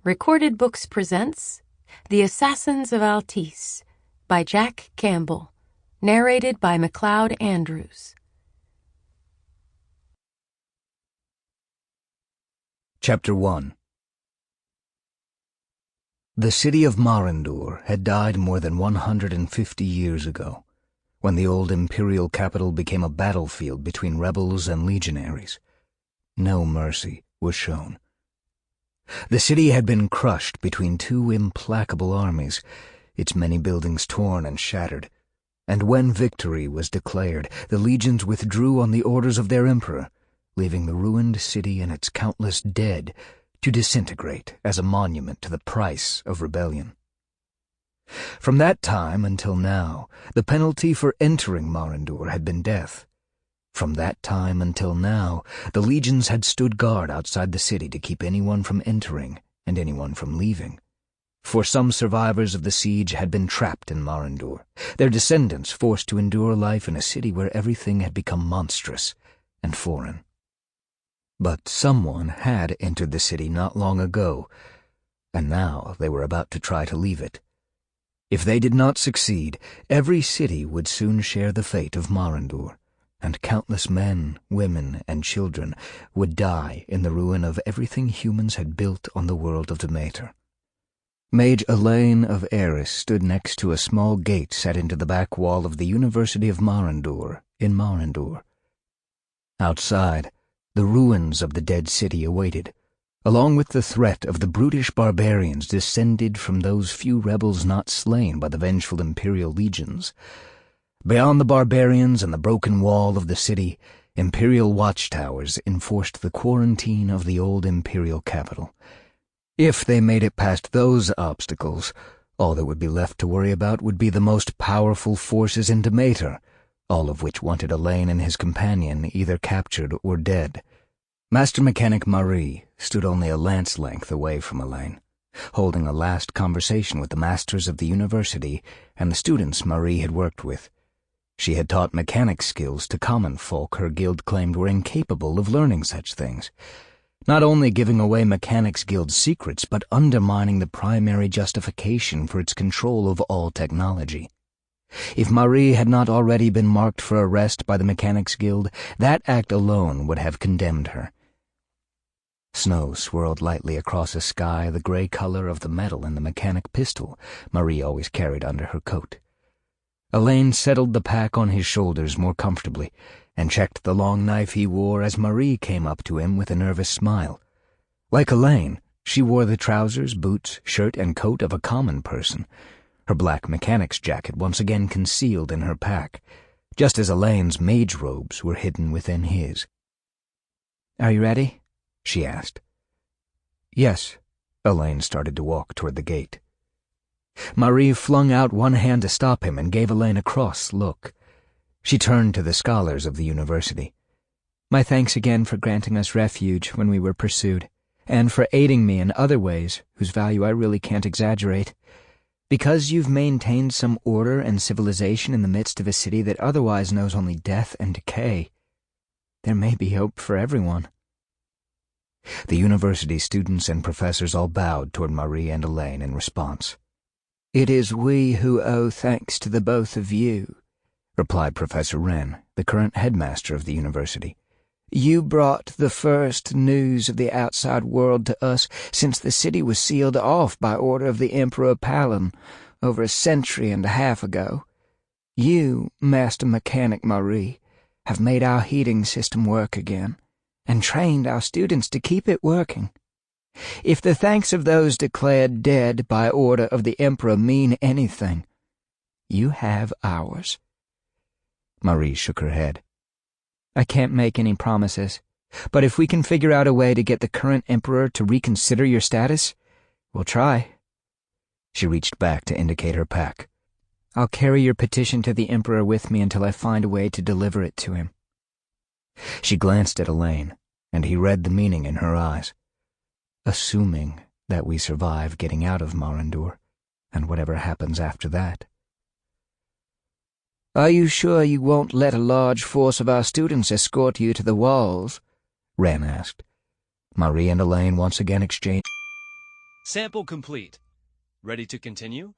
Recorded Books presents The Assassins of Altis by Jack Campbell, narrated by Macleod Andrews. Chapter 1. The city of Marandur had died more than 150 years ago, when the old imperial capital became a battlefield between rebels and legionaries. No mercy was shown. The city had been crushed between two implacable armies, its many buildings torn and shattered, and when victory was declared, the legions withdrew on the orders of their emperor, leaving the ruined city and its countless dead to disintegrate as a monument to the price of rebellion. From that time until now, the penalty for entering Marandur had been death. From that time until now, the legions had stood guard outside the city to keep anyone from entering and anyone from leaving. For some survivors of the siege had been trapped in Marandur, their descendants forced to endure life in a city where everything had become monstrous and foreign. But someone had entered the city not long ago, and now they were about to try to leave it. If they did not succeed, every city would soon share the fate of Marandur, and countless men, women, and children would die in the ruin of everything humans had built on the world of Dematr. Mage Alain of Eris stood next to a small gate set into the back wall of the University of Marandur in Marandur. Outside, the ruins of the dead city awaited, along with the threat of the brutish barbarians descended from those few rebels not slain by the vengeful Imperial Legions. Beyond the barbarians and the broken wall of the city, Imperial watchtowers enforced the quarantine of the old Imperial capital. If they made it past those obstacles, all that would be left to worry about would be the most powerful forces in Dematr, all of which wanted Alain and his companion either captured or dead. Master Mechanic Marie stood only a lance length away from Alain, holding a last conversation with the masters of the university and the students Marie had worked with. She had taught mechanic skills to common folk her guild claimed were incapable of learning such things, not only giving away Mechanics Guild's secrets, but undermining the primary justification for its control of all technology. If Marie had not already been marked for arrest by the Mechanics Guild, that act alone would have condemned her. Snow swirled lightly across a sky the gray color of the metal in the mechanic pistol Marie always carried under her coat. Alain settled the pack on his shoulders more comfortably and checked the long knife he wore as Marie came up to him with a nervous smile. Like Alain, she wore the trousers, boots, shirt, and coat of a common person, her black mechanic's jacket once again concealed in her pack, just as Alain's mage robes were hidden within his. "Are you ready?" she asked. "Yes." Alain started to walk toward the gate. Marie flung out one hand to stop him and gave Alain a cross look. She turned to the scholars of the university. "My thanks again for granting us refuge when we were pursued, and for aiding me in other ways whose value I really can't exaggerate. Because you've maintained some order and civilization in the midst of a city that otherwise knows only death and decay, there may be hope for everyone." The university students and professors all bowed toward Marie and Alain in response. "It is we who owe thanks to the both of you," replied Professor Wren, the current headmaster of the university. "You brought the first news of the outside world to us since the city was sealed off by order of the Emperor Palin over a century and a half ago. You, Master Mechanic Marie, have made our heating system work again, and trained our students to keep it working. If the thanks of those declared dead by order of the Emperor mean anything, you have ours." Marie shook her head. "I can't make any promises, but if we can figure out a way to get the current Emperor to reconsider your status, we'll try." She reached back to indicate her pack. "I'll carry your petition to the Emperor with me until I find a way to deliver it to him." She glanced at Alain, and he read the meaning in her eyes. "Assuming that we survive getting out of Marandur, and whatever happens after that." "Are you sure you won't let a large force of our students escort you to the walls?" Wren asked. Marie and Alain once again exchanged. Sample complete. Ready to continue?